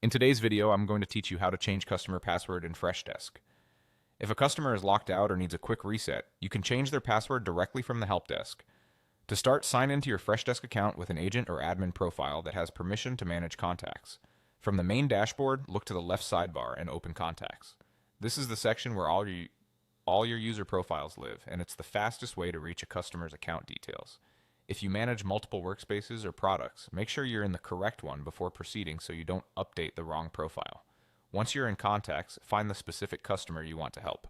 In today's video, I'm going to teach you how to change customer password in Freshdesk. If a customer is locked out or needs a quick reset, you can change their password directly from the help desk. To start, sign into your Freshdesk account with an agent or admin profile that has permission to manage contacts. From the main dashboard, look to the left sidebar and open Contacts. This is the section where all your user profiles live, and it's the fastest way to reach a customer's account details. If you manage multiple workspaces or products, make sure you're in the correct one before proceeding so you don't update the wrong profile. Once you're in Contacts, find the specific customer you want to help.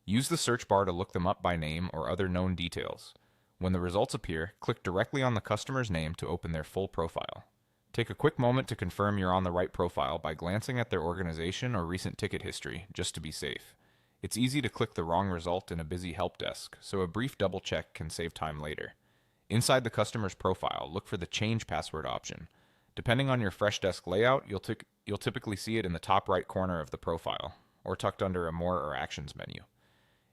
Use the search bar to look them up by name or other known details. When the results appear, click directly on the customer's name to open their full profile. Take a quick moment to confirm you're on the right profile by glancing at their organization or recent ticket history, just to be safe. It's easy to click the wrong result in a busy help desk, so a brief double check can save time later. Inside the customer's profile, look for the Change Password option. Depending on your Freshdesk layout, you'll typically see it in the top right corner of the profile, or tucked under a More or Actions menu.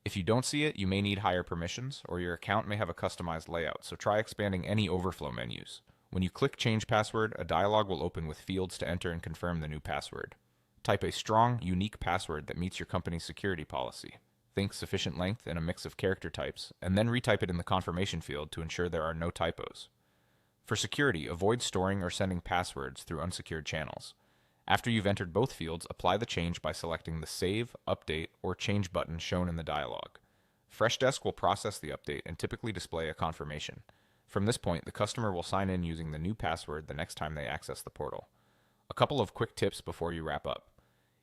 If you don't see it, you may need higher permissions, or your account may have a customized layout, so try expanding any overflow menus. When you click Change Password, a dialog will open with fields to enter and confirm the new password. Type a strong, unique password that meets your company's security policy. Think sufficient length and a mix of character types, and then retype it in the confirmation field to ensure there are no typos. For security, avoid storing or sending passwords through unsecured channels. After you've entered both fields, apply the change by selecting the Save, Update, or Change button shown in the dialog. Freshdesk will process the update and typically display a confirmation. From this point, the customer will sign in using the new password the next time they access the portal. A couple of quick tips before you wrap up.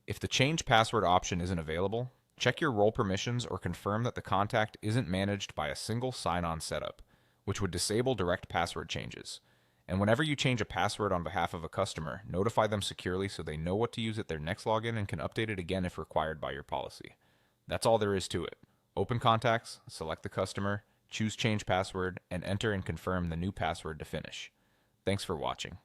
If the Change Password option isn't available, check your role permissions or confirm that the contact isn't managed by a single sign-on setup, which would disable direct password changes. And whenever you change a password on behalf of a customer, notify them securely so they know what to use at their next login and can update it again if required by your policy. That's all there is to it. Open Contacts, select the customer, choose Change Password, and enter and confirm the new password to finish. Thanks for watching.